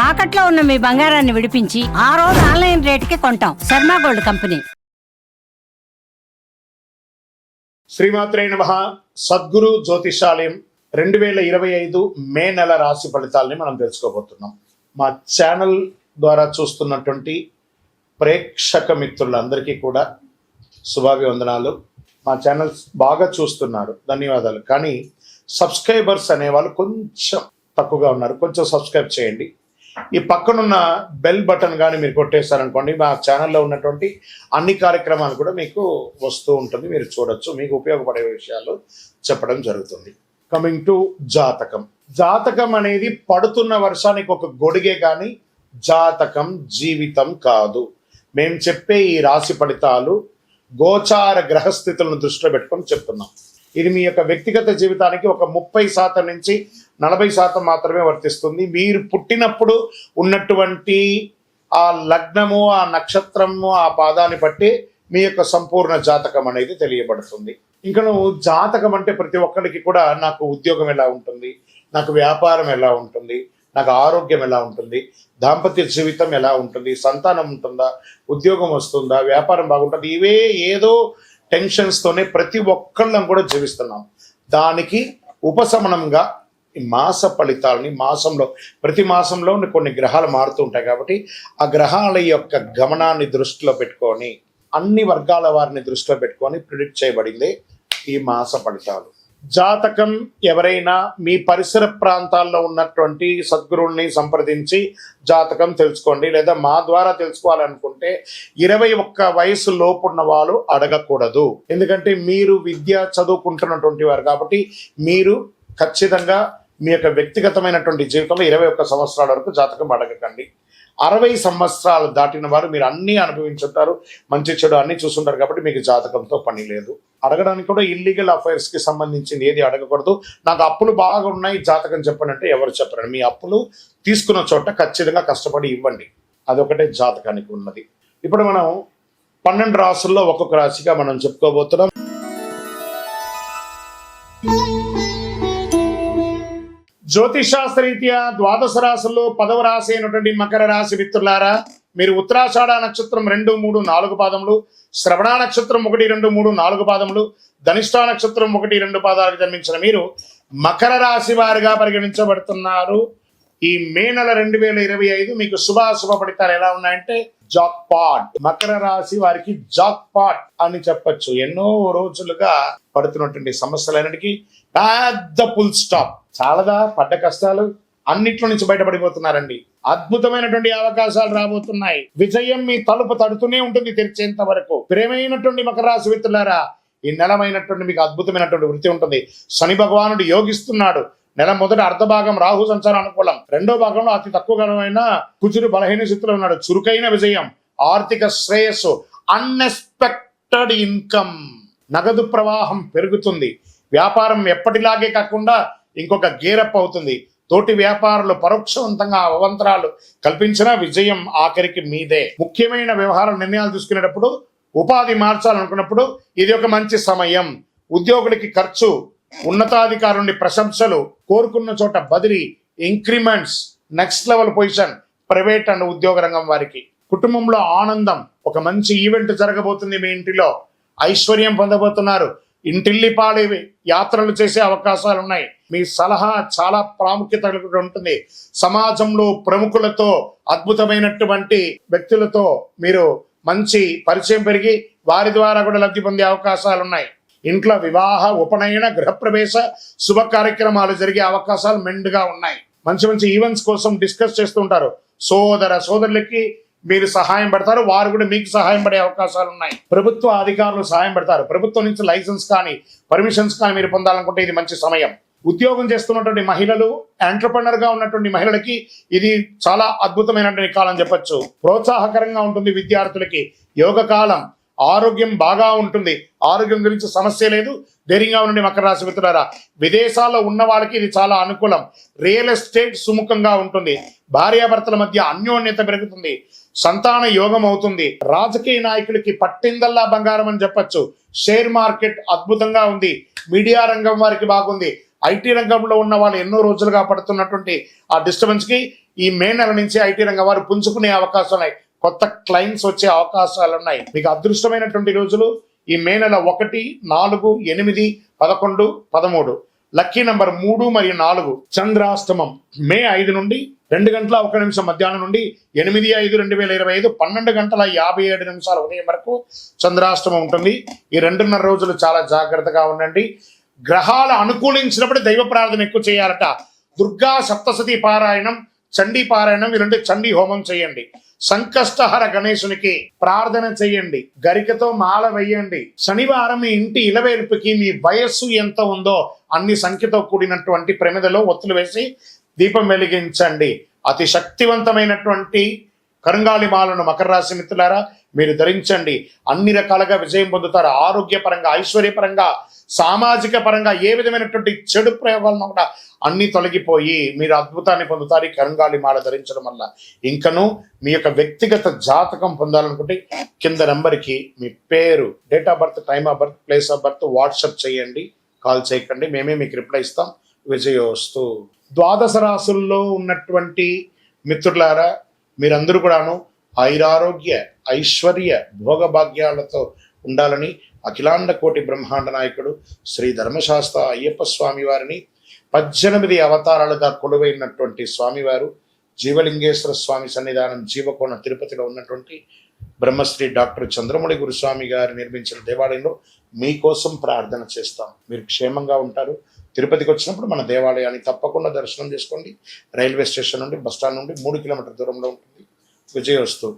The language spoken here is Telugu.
తాకట్లో ఉన్న మీ బంగారాన్ని విడిపించి ఆ రోజు ఆన్లైన్ రేటుకి కొంటాం. Sharma gold company. శ్రీమాత్రే నమః. సద్గురు జ్యోతిషాలయం 2025 మే నెల రాశి ఫలితాలని మనం తెలుసుకోబోతున్నాం. మా ఛానల్ ద్వారా చూస్తున్నటువంటి ప్రేక్షక మిత్రులందరికీ కూడా శుభాభివందనాలు. మా ఛానల్ బాగా చూస్తున్నారు, ధన్యవాదాలు. కానీ సబ్స్క్రైబర్స్ అనేవాళ్ళు కొంచెం తక్కువగా ఉన్నారు. కొంచెం సబ్స్క్రైబ్ చేయండి. ఈ పక్కనున్న బెల్ బటన్ కానీ మీరు కొట్టేశారనుకోండి, మా ఛానల్లో ఉన్నటువంటి అన్ని కార్యక్రమాలు కూడా మీకు వస్తూ ఉంటుంది, మీరు చూడొచ్చు. మీకు ఉపయోగపడే విషయాలు చెప్పడం జరుగుతుంది. కమింగ్ టు జాతకం. జాతకం అనేది పడుతున్న వర్షానికి ఒక గొడుగే కానీ జాతకం జీవితం కాదు. మేము చెప్పే ఈ రాశి ఫలితాలు గోచార గ్రహస్థితులను దృష్టిలో పెట్టుకొని చెప్తున్నాం. ఇది మీ యొక్క వ్యక్తిగత జీవితానికి ఒక 30% నుంచి 40% మాత్రమే వర్తిస్తుంది. మీరు పుట్టినప్పుడు ఉన్నటువంటి ఆ లగ్నము, ఆ నక్షత్రము, ఆ పాదాన్ని బట్టి మీ యొక్క సంపూర్ణ జాతకం అనేది తెలియబడుతుంది. ఇంకా నువ్వు జాతకం అంటే ప్రతి ఒక్కరికి కూడా నాకు ఉద్యోగం ఎలా ఉంటుంది, నాకు వ్యాపారం ఎలా ఉంటుంది, నాకు ఆరోగ్యం ఎలా ఉంటుంది, దాంపత్య జీవితం ఎలా ఉంటుంది, సంతానం ఉంటుందా, ఉద్యోగం వస్తుందా, వ్యాపారం బాగుంటుంది, ఇవే ఏదో టెన్షన్స్తోనే ప్రతి ఒక్కళ్ళం కూడా జీవిస్తున్నాం. దానికి ఉపశమనంగా ఈ మాస ఫలితాలని ప్రతి మాసంలో కొన్ని గ్రహాలు మారుతూ ఉంటాయి కాబట్టి ఆ గ్రహాల యొక్క గమనాన్ని దృష్టిలో పెట్టుకొని అన్ని వర్గాల వారిని దృష్టిలో పెట్టుకొని ప్రిడిక్ట్ చేయబడింది ఈ మాస ఫలితాలు. జాతకం ఎవరైనా మీ పరిసర ప్రాంతాల్లో ఉన్నటువంటి సద్గురువుల్ని సంప్రదించి జాతకం తెలుసుకోండి. లేదా మా ద్వారా తెలుసుకోవాలనుకుంటే 21 వయసు లోపున్న వాళ్ళు అడగకూడదు. ఎందుకంటే మీరు విద్య చదువుకుంటున్నటువంటి వారు కాబట్టి మీరు ఖచ్చితంగా మీ యొక్క వ్యక్తిగతమైనటువంటి జీవితంలో 21 సంవత్సరాల వరకు జాతకం అడగకండి. 60 సంవత్సరాలు దాటిన వారు మీరు అన్నీ అనుభవించుంటారు, మంచి చెడు అన్నీ చూస్తుంటారు కాబట్టి మీకు జాతకంతో పని లేదు. అడగడానికి కూడా ఇల్లీగల్ అఫైర్స్కి సంబంధించింది ఏది అడగకూడదు. నాకు అప్పులు బాగా ఉన్నాయి, జాతకం చెప్పండి అంటే ఎవరు చెప్పరండి. మీ అప్పులు తీసుకున్న చోట ఖచ్చితంగా కష్టపడి ఇవ్వండి, అదొకటే జాతకానికి ఉన్నది. ఇప్పుడు మనం 12 రాసుల్లో ఒక్కొక్క రాశిగా మనం చెప్పుకోబోతున్నాం. జ్యోతిషాస్త్రరీత్యా ద్వాదశ రాశుల్లో 10వ రాశి అయినటువంటి మకర రాశి మిత్రులారా, మీరు ఉత్తరాషాఢ నక్షత్రం 2, 3, 4 పాదములు, శ్రవణ నక్షత్రం 1, 2, 3, 4 పాదములు, ధనిష్ఠా నక్షత్రం 1, 2 పాదాలకు జన్మించిన మీరు మకర రాశి వారిగా పరిగణించబడుతున్నారు. ఈ మే నెల 2025 మీకు శుభాశుభ ఫలితాలు ఎలా ఉన్నాయంటే జాక్ పాట్. మకర రాశి వారికి జాక్ పాట్ అని చెప్పచ్చు. ఎన్నో రోజులుగా పడుతున్నటువంటి సమస్యలన్నిటికీ పెద్ద ఫుల్ స్టాప్. చాలాదా పడ్డ కష్టాలు అన్నిట్లో నుంచి బయటపడిపోతున్నారండి. అద్భుతమైనటువంటి అవకాశాలు రాబోతున్నాయి. విజయం మీ తలుపు తడుతూనే ఉంటుంది తెరిచేంత వరకు. ప్రేమైనటువంటి మకర రాశి మిత్రులారా, ఈ నెలమైనటువంటి మీకు అద్భుతమైనటువంటి వృత్తి ఉంటుంది. శని భగవానుడు యోగిస్తున్నాడు. నెల మొదటి అర్ధ భాగం రాహు సంచారం అనుకూలం, రెండో భాగంలో అతి తక్కువ కాలమైన కుజుడు బలహీన స్థితిలో ఉన్నాడు. చురుకైన విజయం, ఆర్థిక శ్రేయస్సు, అన్ఎక్స్పెక్టెడ్ ఇన్కమ్, నగదు ప్రవాహం పెరుగుతుంది. వ్యాపారం ఎప్పటిలాగే కాకుండా ఇంకొక గేరప్ అవుతుంది. తోటి వ్యాపారులు పరోక్షవంతంగా అవంతరాలు కల్పించిన విజయం ఆఖరికి మీదే. ముఖ్యమైన వ్యవహార నిర్ణయాలు తీసుకునేటప్పుడు, ఉపాధి మార్చాలనుకున్నప్పుడు ఇది ఒక మంచి సమయం. ఉద్యోగులకి ఖర్చు, ఉన్నతాధికారుని ప్రశంసలు, కోరుకున్న చోట బదిలీ, increments, next level position private and ఉద్యోగ రంగం వారికి. కుటుంబంలో ఆనందం, ఒక మంచి ఈవెంట్ జరగబోతుంది. మీ ఇంటిలో ఐశ్వర్యం పొందబోతున్నారు. ఇంటిల్లిపాలి యాత్రలు చేసే అవకాశాలు ఉన్నాయి. మీ సలహా చాలా ప్రాముఖ్యత ఉంటుంది. సమాజంలో ప్రముఖులతో, అద్భుతమైనటువంటి వ్యక్తులతో మీరు మంచి పరిచయం పెరిగి వారి ద్వారా కూడా లబ్ధి పొందే అవకాశాలు ఉన్నాయి. ఇంట్లో వివాహ, ఉపనయన, గృహప్రవేశ శుభ కార్యక్రమాలు జరిగే అవకాశాలు మెండుగా ఉన్నాయి. మంచి మంచి ఈవెంట్స్ కోసం డిస్కస్ చేస్తుంటారు. సోదరులకి మీరు సహాయం పడతారు, వారు కూడా మీకు సహాయం పడే అవకాశాలు ఉన్నాయి. ప్రభుత్వ అధికారులు సహాయం పడతారు. ప్రభుత్వం నుంచి లైసెన్స్ కానీ పర్మిషన్స్ కానీ మీరు పొందాలనుకుంటే ఇది మంచి సమయం. ఉద్యోగం చేస్తున్నటువంటి మహిళలు, ఎంటర్‌ప్రెన్యూర్ గా ఉన్నటువంటి మహిళలకి ఇది చాలా అద్భుతమైనటువంటి కాలం చెప్పొచ్చు. ప్రోత్సాహకరంగా ఉంటుంది. విద్యార్థులకి యోగ కాలం. ఆరోగ్యం బాగా ఉంటుంది. ఆరోగ్యం గురించి సమస్య లేదు. ధైర్యంగా ఉండండి మకర రాశి మిత్రులారా. విదేశాల్లో ఉన్న వాళ్ళకి ఇది చాలా అనుకూలం. రియల్ ఎస్టేట్ సుముఖంగా ఉంటుంది. భార్యాభర్తల మధ్య అన్యోన్యత పెరుగుతుంది. సంతాన యోగం అవుతుంది. రాజకీయ నాయకులకి పట్టిందల్లా బంగారం అని చెప్పచ్చు. షేర్ మార్కెట్ అద్భుతంగా ఉంది. మీడియా రంగం వారికి బాగుంది. ఐటీ రంగంలో ఉన్న వాళ్ళు ఎన్నో రోజులుగా పడుతున్నటువంటి ఆ డిస్టర్బెన్స్ కి ఈ మే నెల నుంచి ఐటీ రంగం వారు పుంజుకునే అవకాశాలు ఉన్నాయి. కొత్త క్లయింట్స్ వచ్చే అవకాశాలు ఉన్నాయి. మీకు అదృష్టమైనటువంటి రోజులు ఈ మే నెల 1, 4, 8, 11, 13. లక్కీ నంబర్ 3 మరియు 4. చంద్రాష్టమం మే 5 నుండి 2:01 మధ్యాహ్నం నుండి 8/5/2025 12:57 ఉదయం వరకు చంద్రాష్టమం ఉంటుంది. ఈ 2.5 రోజులు చాలా జాగ్రత్తగా ఉండండి. గ్రహాలు అనుకూలించినప్పుడు దైవ ప్రార్థన ఎక్కువ చేయాలట. దుర్గా సప్తశతి పారాయణం, చండీ పారాయణం, ఈ 2 చండీ హోమం చేయండి. సంకష్టహర గణేశునికి ప్రార్థన చేయండి. గరికతో మాల వేయండి. శనివారం మీ ఇంటి ఇలవేల్పుకి మీ వయస్సు ఎంత ఉందో అన్ని సంఖ్యతో కూడినటువంటి ప్రమిదలో ఒత్తులు వేసి దీపం వెలిగించండి. అతి శక్తివంతమైనటువంటి కరుంగాలి మాలను మకర రాశి మిత్రులారా మీరు ధరించండి. అన్ని రకాలుగా విజయం పొందుతారు. ఆరోగ్యపరంగా, ఐశ్వర్యపరంగా, సామాజిక పరంగా ఏ విధమైనటువంటి చెడు ప్రయోగాలను కూడా అన్ని తొలగిపోయి మీరు అద్భుతాన్ని పొందుతారు ఈ కరుంగాలి మాల ధరించడం వల్ల. ఇంకను మీ యొక్క వ్యక్తిగత జాతకం పొందాలనుకుంటే కింద నెంబర్కి మీ పేరు, date of birth, time of birth, place of birth WhatsApp చేయండి. కాల్ చేయకండి, మేమే మీకు రిప్లై ఇస్తాం. విజయోస్తు. ద్వాదశ రాశుల్లో ఉన్నటువంటి మిత్రులారా మీరందరూ కూడాను ఐరారోగ్య, ఐశ్వర్య, భోగభాగ్యాలతో ఉండాలని అఖిలాండ కోటి బ్రహ్మాండ నాయకుడు శ్రీ ధర్మశాస్త్ర అయ్యప్ప స్వామి వారిని 18 అవతారాలుగా కొలువైనటువంటి స్వామివారు జీవలింగేశ్వర స్వామి సన్నిధానం జీవకోణ తిరుపతిలో ఉన్నటువంటి బ్రహ్మశ్రీ డాక్టర్ చంద్రమౌళి గురుస్వామి గారు నిర్మించిన దేవాలయంలో మీకోసం ప్రార్థన చేస్తాం. మీరు క్షేమంగా ఉంటారు. తిరుపతికి వచ్చినప్పుడు మన దేవాలయాన్ని తప్పకుండా దర్శనం చేసుకోండి. రైల్వే స్టేషన్ నుండి, బస్టాండ్ నుండి 3 కిలోమీటర్ల దూరంలో ఉంటుంది. విజయోస్తు.